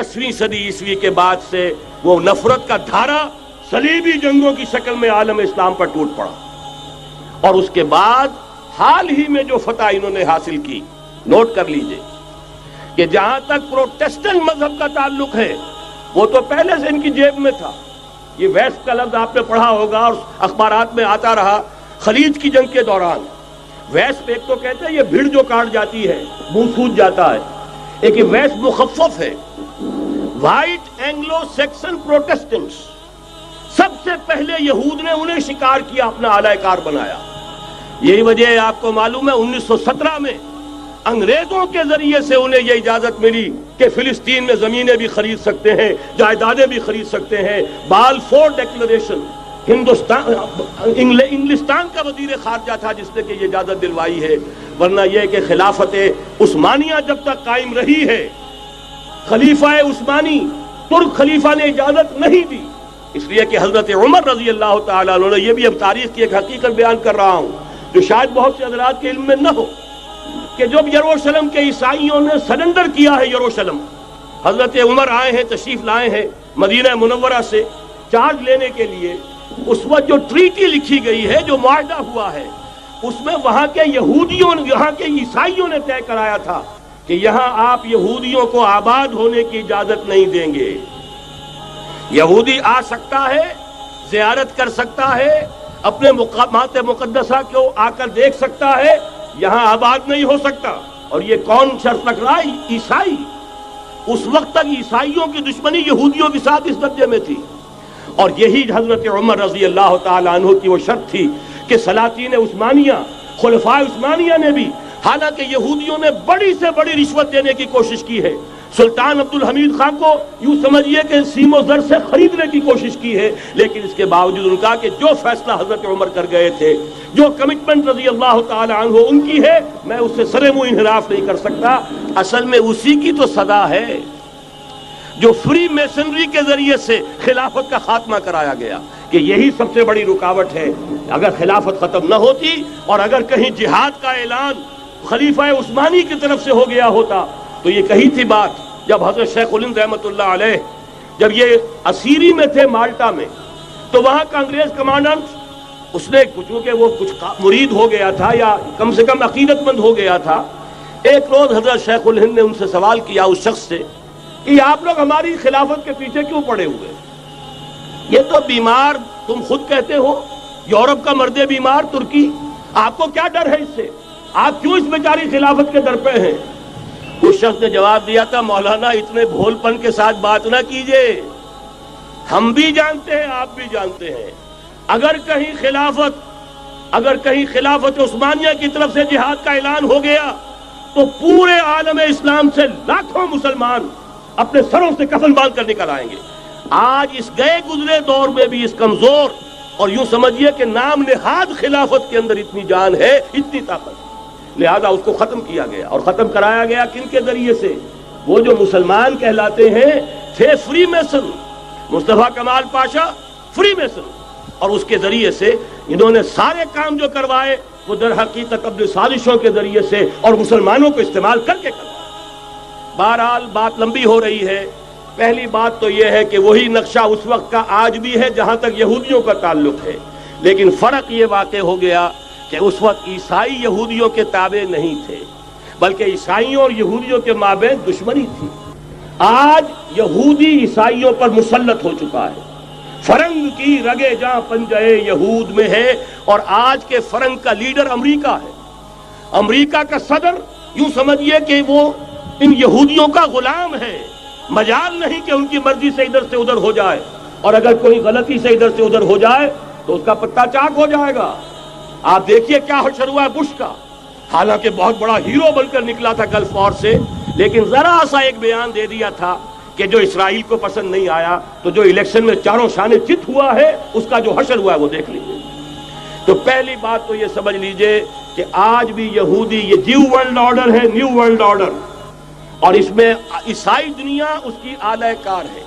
10ویں صدی عیسوی کے بعد سے وہ نفرت کا دھارا صلیبی جنگوں کی شکل میں عالم اسلام پر ٹوٹ پڑا، اور اس کے بعد حال ہی میں جو فتح انہوں نے حاصل کی، نوٹ کر لیجئے کہ جہاں تک پروٹیسٹنٹ مذہب کا تعلق ہے وہ تو پہلے سے ان کی جیب میں تھا۔ یہ ویسٹ کا لفظ آپ نے پڑھا ہوگا اور اخبارات میں آتا رہا خلیج کی جنگ کے دوران۔ ویسٹ ایک تو کہتے ہیں یہ بھیڑ جو کاٹ جاتی ہے، منہ سوج جاتا ہے، ایک ویسٹ مخفف ہے، وائٹ اینگلو سیکسن پروٹیسٹنٹس۔ سب سے پہلے یہود نے انہیں شکار کیا، اپنا اعلی کار بنایا۔ یہی وجہ ہے آپ کو معلوم ہے 1917 میں انگریزوں کے ذریعے سے انہیں یہ اجازت ملی کہ فلسطین میں زمینیں بھی خرید سکتے ہیں، جائیدادیں بھی خرید سکتے ہیں۔ بالفور ڈیکلریشن، انگلستان کا وزیر خارجہ تھا جس نے کہ یہ اجازت دلوائی ہے، ورنہ یہ کہ خلافت عثمانیہ جب تک قائم رہی ہے، خلیفہ عثمانی ترک خلیفہ نے اجازت نہیں دی، اس لیے کہ حضرت عمر رضی اللہ تعالیٰ عنہ نے، یہ بھی اب تاریخ کی ایک حقیقت بیان کر رہا ہوں جو شاید بہت سے حضرات کے علم میں نہ ہو، کہ جب یروشلم کے عیسائیوں نے سرنڈر کیا ہے، یروشلم، حضرت عمر آئے ہیں، تشریف لائے ہیں مدینہ منورہ سے چارج لینے کے لیے، اس وقت جو ٹریٹی لکھی گئی ہے، جو معاہدہ ہوا ہے، اس میں وہاں کے یہودیوں، یہاں کے عیسائیوں نے طے کرایا تھا کہ یہاں آپ یہودیوں کو آباد ہونے کی اجازت نہیں دیں گے۔ یہودی آ سکتا ہے، زیارت کر سکتا ہے، اپنے مقامات مقدسہ کو آ کر دیکھ سکتا ہے، یہاں آباد نہیں ہو سکتا۔ اور یہ کون شرط رکھ رہا ہے؟ عیسائی۔ اس وقت تک عیسائیوں کی دشمنی یہودیوں کے ساتھ اس درجے میں تھی، اور یہی حضرت عمر رضی اللہ تعالیٰ عنہ کی وہ شرط تھی کہ سلاطین عثمانیہ، خلفاء عثمانیہ نے بھی، حالانکہ یہودیوں نے بڑی سے بڑی رشوت دینے کی کوشش کی ہے، سلطان عبدالحمید خان کو یوں سمجھیے کہ سیم و زر سے خریدنے کی کوشش کی ہے، لیکن اس کے باوجود ان کا کہ جو فیصلہ حضرت عمر کر گئے تھے، جو کمٹمنٹ رضی اللہ تعالی عنہ ان کی ہے، میں اس سے سر منہ انحراف نہیں کر سکتا۔ اصل میں اسی کی تو صدا ہے جو فری میسنری کے ذریعے سے خلافت کا خاتمہ کرایا گیا، کہ یہی سب سے بڑی رکاوٹ ہے۔ اگر خلافت ختم نہ ہوتی اور اگر کہیں جہاد کا اعلان خلیفہ عثمانی کی طرف سے ہو گیا ہوتا تو یہ کہی تھی بات، جب حضرت شیخ الہند رحمۃ اللہ علیہ جب یہ اسیری میں تھے مالٹا میں، تو وہاں کا انگریز کمانڈنٹ، اس نے چونکہ وہ کچھ مرید ہو گیا تھا یا کم سے کم عقیدت مند ہو گیا تھا، ایک روز حضرت شیخ الہند نے ان سے سوال کیا، اس شخص سے، کہ آپ لوگ ہماری خلافت کے پیچھے کیوں پڑے ہوئے؟ یہ تو بیمار، تم خود کہتے ہو، یورپ کا مرد بیمار ترکی، آپ کو کیا ڈر ہے اس سے؟ آپ کیوں اس بیچاری خلافت کے در پہ ہیں؟ اس شخص نے جواب دیا تھا، مولانا اتنے بھول پن کے ساتھ بات نہ کیجئے، ہم بھی جانتے ہیں، آپ بھی جانتے ہیں، اگر کہیں خلافت عثمانیہ کی طرف سے جہاد کا اعلان ہو گیا تو پورے عالم اسلام سے لاکھوں مسلمان اپنے سروں سے کفن باندھ کر نکل آئیں گے۔ آج اس گئے گزرے دور میں بھی اس کمزور اور یوں سمجھیے کہ نام نہاد خلافت کے اندر اتنی جان ہے، اتنی طاقت، لہذا اس کو ختم کیا گیا، اور ختم کرایا گیا کن کے ذریعے سے؟ وہ جو مسلمان کہلاتے ہیں تھے فری میسن، مصطفیٰ کمال پاشا فری میسن، اور اس کے ذریعے سے انہوں نے سارے کام جو کروائے وہ در حقیقت اپنے سازشوں کے ذریعے سے اور مسلمانوں کو استعمال کر کے کروائے۔ بہرحال بات لمبی ہو رہی ہے۔ پہلی بات تو یہ ہے کہ وہی نقشہ اس وقت کا آج بھی ہے جہاں تک یہودیوں کا تعلق ہے، لیکن فرق یہ واقع ہو گیا کہ اس وقت عیسائی یہودیوں کے تابع نہیں تھے، بلکہ عیسائیوں اور یہودیوں کے مابین دشمنی تھی۔ آج یہودی عیسائیوں پر مسلط ہو چکا ہے، فرنگ کی رگے جاں پنجے یہود میں ہے، اور آج کے فرنگ کا لیڈر امریکہ ہے۔ امریکہ کا صدر یوں سمجھیے کہ وہ ان یہودیوں کا غلام ہے، مجال نہیں کہ ان کی مرضی سے ادھر سے ادھر ہو جائے، اور اگر کوئی غلطی سے ادھر سے ادھر ہو جائے تو اس کا پتہ چاک ہو جائے گا۔ آپ دیکھیے کیا حشر ہوا ہے بش کا، حالانکہ بہت بڑا ہیرو بن کر نکلا تھا گلف وار سے، لیکن ذرا سا ایک بیان دے دیا تھا کہ جو اسرائیل کو پسند نہیں آیا، تو جو الیکشن میں چاروں شانے چت ہوا ہے اس کا جو حشر ہوا ہے وہ دیکھ لیجیے۔ تو پہلی بات تو یہ سمجھ لیجیے کہ آج بھی یہودی، یہ نیو ورلڈ آرڈر ہے، نیو ورلڈ آرڈر، اور اس میں عیسائی دنیا اس کی اعلی کار ہے۔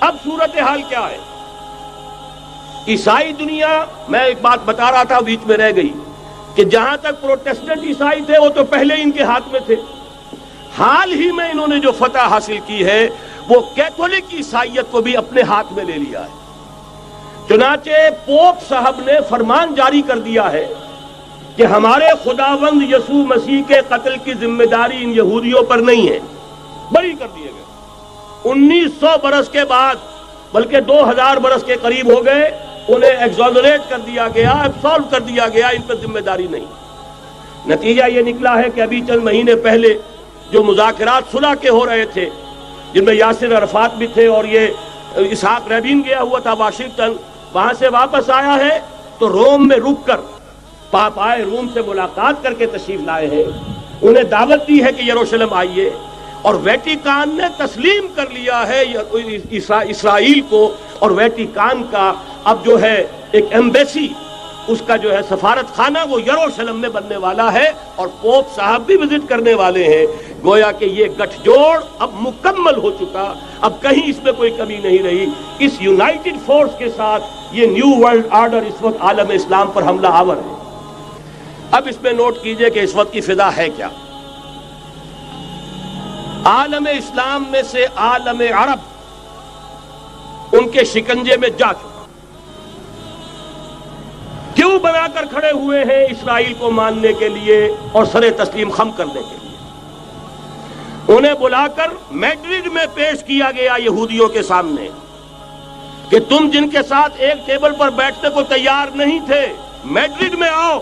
اب صورتحال کیا ہے؟ عیسائی دنیا، میں ایک بات بتا رہا تھا بیچ میں رہ گئی، کہ جہاں تک پروٹیسٹنٹ عیسائی تھے وہ تو پہلے ان کے ہاتھ میں تھے، حال ہی میں انہوں نے جو فتح حاصل کی ہے وہ کیتھولک عیسائیت کو بھی اپنے ہاتھ میں لے لیا ہے۔ چنانچہ پوپ صاحب نے فرمان جاری کر دیا ہے کہ ہمارے خداوند یسوع مسیح کے قتل کی ذمہ داری ان یہودیوں پر نہیں ہے، بری کر دیے گئے۔ 1900 برس کے بعد، بلکہ 2000 برس کے قریب ہو گئے، انہیں ایگزونریٹ کر دیا گیا، ایبسالو کر دیا گیا، ان پر ذمہ داری نہیں۔ نتیجہ یہ نکلا ہے کہ ابھی چند مہینے پہلے جو مذاکرات صلح کے ہو رہے تھے، جن میں یاسر عرفات بھی تھے اور یہ اسحاق رابین گیا ہوا تھا واشنگٹن، وہاں سے واپس آیا ہے تو روم میں رک کر پاپائے روم سے ملاقات کر کے تشریف لائے ہیں، انہیں دعوت دی ہے کہ یروشلم آئیے، اور ویٹیکان نے تسلیم کر لیا ہے اسرائیل کو، اور ویٹیکان کا اب جو ہے ایک ایمبیسی، اس کا جو ہے سفارت خانہ وہ یروشلم میں بننے والا ہے، اور پوپ صاحب بھی وزٹ کرنے والے ہیں۔ گویا کہ یہ گٹھ جوڑ اب مکمل ہو چکا، اب کہیں اس میں کوئی کمی نہیں رہی۔ اس یونائٹڈ فورس کے ساتھ یہ نیو ورلڈ آرڈر اس وقت عالم اسلام پر حملہ آور ہے۔ اب اس میں نوٹ کیجئے کہ اس وقت کی فضا ہے کیا۔ عالم اسلام میں سے عالم عرب ان کے شکنجے میں جا چکا، کیوں بنا کر کھڑے ہوئے ہیں اسرائیل کو ماننے کے لیے اور سر تسلیم خم کرنے کے لیے۔ انہیں بلا کر میڈرڈ میں پیش کیا گیا یہودیوں کے سامنے کہ تم جن کے ساتھ ایک ٹیبل پر بیٹھنے کو تیار نہیں تھے، میڈرڈ میں آؤ،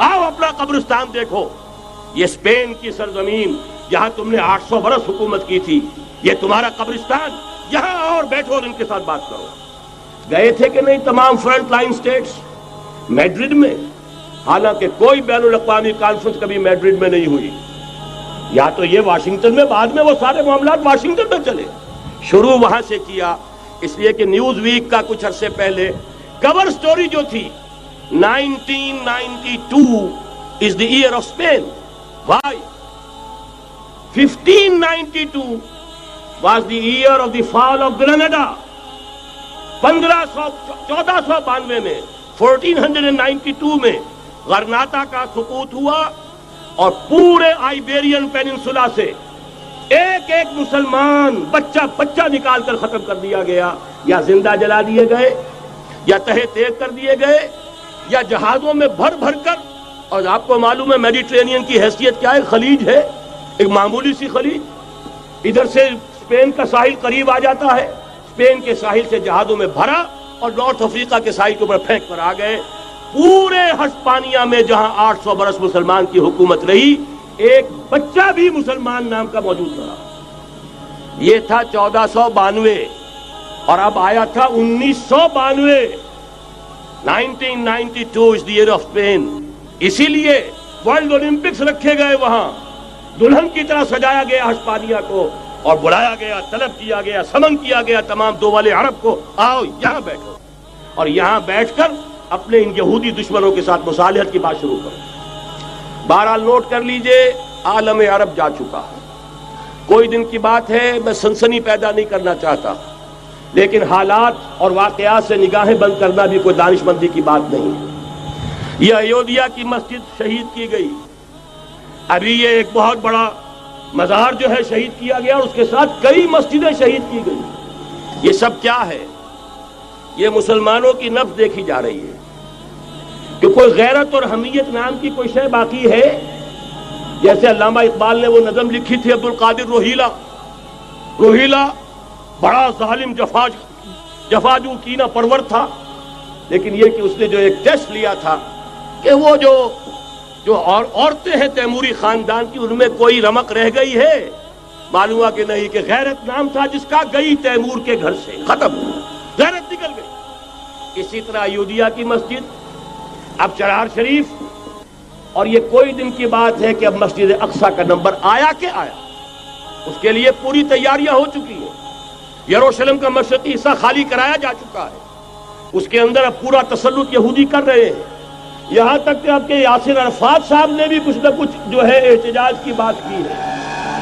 آؤ اپنا قبرستان دیکھو، یہ اسپین کی سرزمین جہاں تم نے 800 برس حکومت کی تھی، یہ تمہارا قبرستان، یہاں آؤ اور بیٹھو اور ان کے ساتھ بات کرو۔ گئے تھے کہ نہیں تمام فرنٹ لائن سٹیٹس میڈرڈ میں؟ حالانکہ کوئی بین الاقوامی کانفرنس کبھی میڈرڈ میں نہیں ہوئی، یا تو یہ واشنگٹن میں، بعد میں وہ سارے معاملات واشنگٹن میں چلے، شروع وہاں سے کیا۔ اس لیے کہ نیوز ویک کا کچھ عرصے پہلے کور سٹوری جو تھی 1992 is the year of Spain. Why? 1592 was the year of the fall of Granada. 1492 میں 1492 میں غرناطہ کا سقوط ہوا، اور پورے آئیبیرین پیننسولا سے ایک ایک مسلمان بچہ نکال کر ختم کر دیا گیا، یا زندہ جلا دیے گئے، یا تہہ تیغ کر دیے گئے، یا جہازوں میں بھر بھر کر۔ اور آپ کو معلوم ہے میڈیٹرینین کی حیثیت کیا ہے، خلیج ہے، ایک معمولی سی خلیج، ادھر سے اسپین کا ساحل قریب آ جاتا ہے، اسپین کے ساحل سے جہازوں میں بھرا اور نارتھ افریقہ کے ساحل کے اوپر پھینک کر آ گئے۔ پورے ہسپانیہ میں جہاں 800 برس مسلمان کی حکومت رہی، ایک بچہ بھی مسلمان نام کا موجود رہا۔ یہ تھا 1492، اور اب آیا تھا 1992۔ 1992 is the year of Spain۔ اسی لیے ورلڈ اولمپکس رکھے گئے، وہاں دلہن کی طرح سجایا گیا ہسپانیہ کو، اور بلایا گیا، طلب کیا گیا، سمن کیا گیا تمام دول عرب کو، آؤ یہاں بیٹھو، اور یہاں بیٹھ کر اپنے ان یہودی دشمنوں کے ساتھ مصالحت کی بات شروع کرو۔ بہرحال نوٹ کر لیجئے، عالم عرب جا چکا ہے۔ کوئی دن کی بات ہے، میں سنسنی پیدا نہیں کرنا چاہتا، لیکن حالات اور واقعات سے نگاہیں بند کرنا بھی کوئی دانش مندی کی بات نہیں ہے۔ یہ ایودھیا کی مسجد شہید کی گئی، ابھی یہ ایک بہت بڑا مزار جو ہے شہید کیا گیا، اور اس کے ساتھ کئی مسجدیں شہید کی گئی۔ یہ سب کیا ہے؟ یہ مسلمانوں کی نفس دیکھی جا رہی ہے کہ کوئی غیرت اور حمیت نام کی کوئی شے باقی ہے؟ جیسے علامہ اقبال نے وہ نظم لکھی تھی، عبدالقادر روہیلا بڑا ظالم جفاجو کینہ پرور تھا، لیکن یہ کہ اس نے جو ایک ٹیسٹ لیا تھا کہ وہ جو عورتیں ہیں تیموری خاندان کی، ان میں کوئی رمق رہ گئی ہے؟ معلوم ہوا کہ نہیں، کہ غیرت نام تھا جس کا، گئی تیمور کے گھر سے، ختم، غیرت نکل گئی۔ اسی طرح ایودھیا کی مسجد، اب چرار شریف، اور یہ کوئی دن کی بات ہے کہ اب مسجد اقصیٰ کا نمبر آیا کہ آیا، اس کے لیے پوری تیاریاں ہو چکی ہیں۔ یروشلم کا مشرقی حصہ خالی کرایا جا چکا ہے، اس کے اندر اب پورا تسلط یہودی کر رہے ہیں، یہاں تک کہ اب کے یاسر عرفات صاحب نے بھی کچھ نہ کچھ جو ہے احتجاج کی بات کی ہے،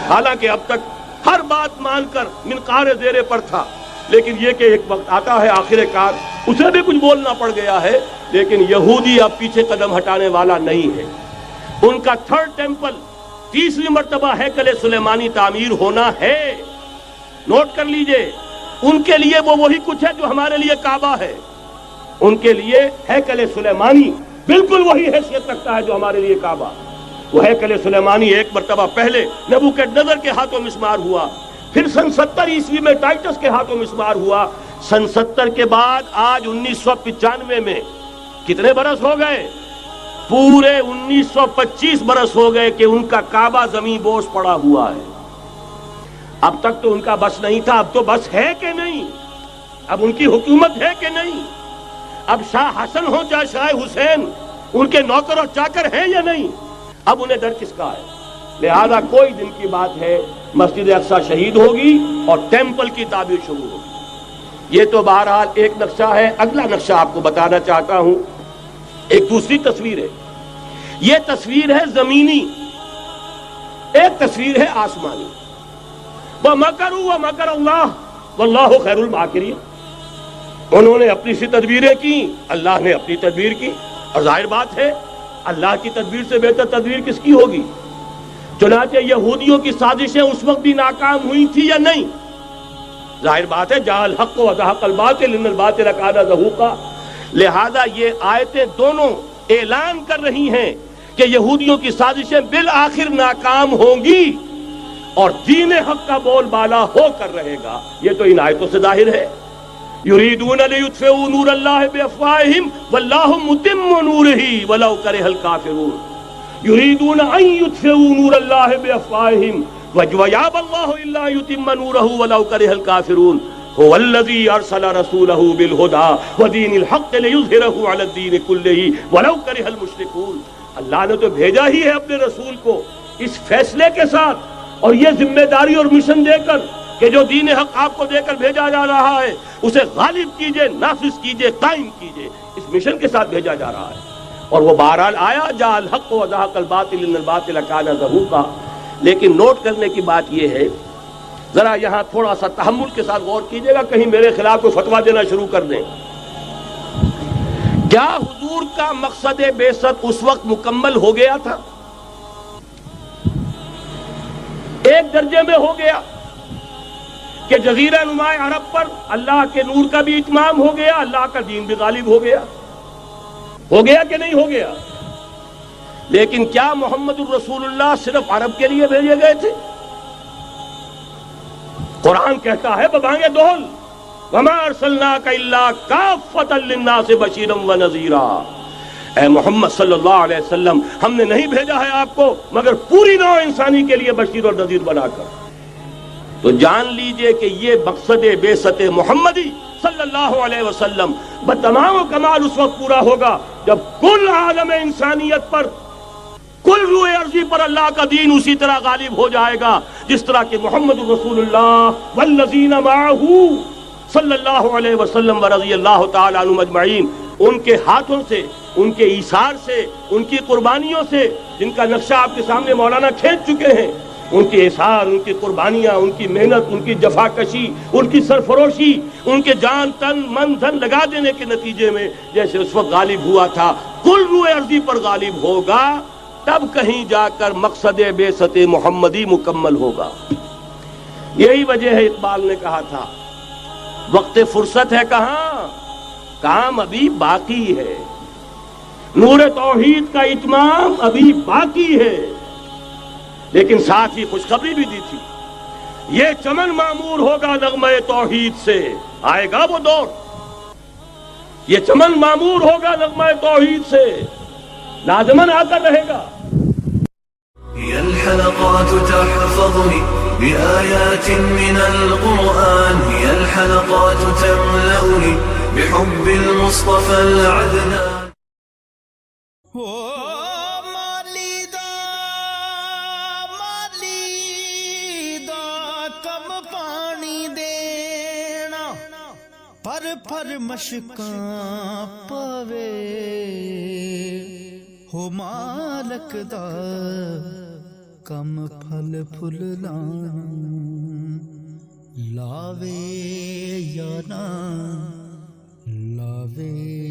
حالانکہ اب تک ہر بات مان کر منقار زیر پر تھا، لیکن یہ کہ ایک وقت آتا ہے آخر کار اسے بھی کچھ بولنا پڑ گیا ہے۔ لیکن یہودی اب پیچھے قدم ہٹانے والا نہیں ہے۔ ان کا تھرڈ ٹیمپل 30ویں مرتبہ ہیکل سلیمانی تعمیر ہونا ہے۔ نوٹ کر لیجئے، ان کے لیے وہ وہی کچھ ہے جو ہمارے لیے کعبہ ہے، ان کے لیے ہیکل سلیمانی بالکل وہی حیثیت رکھتا ہے جو ہمارے لیے کعبہ۔ وہ ہیکل سلیمانی ایک مرتبہ پہلے نبوکدنضر کے ہاتھوں مسمار ہوا، پھر سن 70 عیسوی میں ٹائٹس کے ہاتھوں مسمار ہوا، سن 70 کے بعد آج 1995 میں کتنے برس ہو گئے؟ پورے 1925 برس ہو گئے کہ ان کا کعبہ زمین بوس پڑا ہوا ہے۔ اب تک تو ان کا بس نہیں تھا، اب تو بس ہے کہ نہیں؟ اب ان کی حکومت ہے کہ نہیں؟ اب شاہ حسن ہو چاہے شاہ حسین، ان کے نوکر اور چاکر ہیں یا نہیں؟ اب انہیں ڈر کس کا ہے؟ لہذا کوئی دن کی بات ہے، مسجد اقصی شہید ہوگی اور ٹیمپل کی تعمیر شروع ہوگی۔ یہ تو بہرحال ایک نقشہ ہے۔ اگلا نقشہ آپ کو بتانا چاہتا ہوں، ایک دوسری تصویر ہے۔ یہ تصویر ہے زمینی، ایک تصویر ہے آسمانی۔ وَمَكَرُوا وَمَكَرَ اللَّهُ وَاللَّهُ خَيْرُ الْمَاكِرِينَ۔ انہوں نے اپنی سی تدبیریں کی، اللہ نے اپنی تدبیر کی، اور ظاہر بات ہے اللہ کی تدبیر سے بہتر تدبیر کس کی ہوگی؟ چنانچہ یہودیوں کی سازشیں اس وقت بھی ناکام ہوئی تھی یا نہیں؟ ظاہر بات ہے جاء الحق وزهق الباطل ان الباطل کان زہوقا۔ لہذا یہ آیتیں دونوں اعلان کر رہی ہیں کہ یہودیوں کی سازشیں بالآخر ناکام ہوں گی اور دین حق کا بول بالا ہو کر رہے گا۔ یہ تو ان آیتوں سے ظاہر ہے۔ یریدون لیطفئوا نور اللہ بافواہہم واللہ متم نورہ ولو کرہ الکافرون۔ یریدون ان یطفئوا نور اللہ بافواہہم ویابى اللہ الا یتم نورہ ولو کرہ الکافرون۔ هو الذی ارسل رسولہ بالہدی ودین الحق لیظہرہ علی الدین کلہ ولو کرہ المشرکون۔ اللہ نے تو بھیجا ہی ہے اپنے رسول کو اس فیصلے کے ساتھ اور یہ ذمہ داری اور مشن دے کر کہ جو دین حق آپ کو دے کر بھیجا جا رہا ہے اسے غالب کیجئے، نافذ کیجئے، قائم کیجئے، اس مشن کے ساتھ بھیجا جا رہا ہے۔ اور وہ بہرحال آیا جاء الحق وزهق الباطل ان الباطل کان زہوقا۔ لیکن نوٹ کرنے کی بات یہ ہے، ذرا یہاں تھوڑا سا تحمل کے ساتھ غور کیجئے گا، کہیں میرے خلاف کوئی فتویٰ دینا شروع کر دیں۔ کیا حضور کا مقصد بعثت اس وقت مکمل ہو گیا تھا؟ ایک درجے میں ہو گیا کہ جزیرہ نما عرب پر اللہ کے نور کا بھی اتمام ہو گیا، اللہ کا دین بھی غالب ہو گیا کہ نہیں ہو گیا؟ لیکن کیا محمد الرسول اللہ صرف عرب کے لیے بھیجے گئے تھے؟ قرآن کہتا ہے ببانگ دہل وما ارسلناک الا کافۃ للناس بشیرا ونذیرا۔ اے محمد صلی اللہ علیہ وسلم، ہم نے نہیں بھیجا ہے آپ کو مگر پوری نوع انسانی کے لیے بشیر اور نذیر بنا کر۔ تو جان لیجئے کہ یہ مقصد بعثت محمدی صلی اللہ علیہ وسلم بتمام و کمال اس وقت پورا ہوگا جب کل عالم انسانیت پر، کل روح ارضی پر اللہ کا دین اسی طرح غالب ہو جائے گا جس طرح کہ محمد رسول اللہ والذین معہ صلی اللہ علیہ وسلم ورضی اللہ تعالی عنہم اجمعین، ان کے ہاتھوں سے، ان کے ایثار سے، ان کی قربانیوں سے، جن کا نقشہ آپ کے سامنے مولانا کھینچ چکے ہیں، ان کے اثار، ان کی قربانیاں، ان کی محنت، ان کی جفا کشی، ان کی سرفروشی، ان کے جان تن من دھن لگا دینے کے نتیجے میں جیسے اس وقت غالب ہوا تھا کل روح ارضی پر غالب ہوگا، تب کہیں جا کر مقصد بعثت محمدی مکمل ہوگا۔ یہی وجہ ہے اقبال نے کہا تھا وقت فرصت ہے کہاں، کام ابھی باقی ہے، نور توحید کا اتمام ابھی باقی ہے۔ لیکن ساتھ ہی خوشخبری بھی دی تھی، یہ چمن معمور ہوگا نغمہ توحید سے، آئے گا وہ دور، یہ چمن معمور ہوگا نغمہ توحید سے، لازماً آ کر رہے گا۔ هي الحلقات تحفظني بآيات من القرآن، هي الحلقات تملأني بحب المصطفى العدنان۔ پر مشکاں پوے ہو مالک دا کم پھل پھل لاوے یا نہ لاوے۔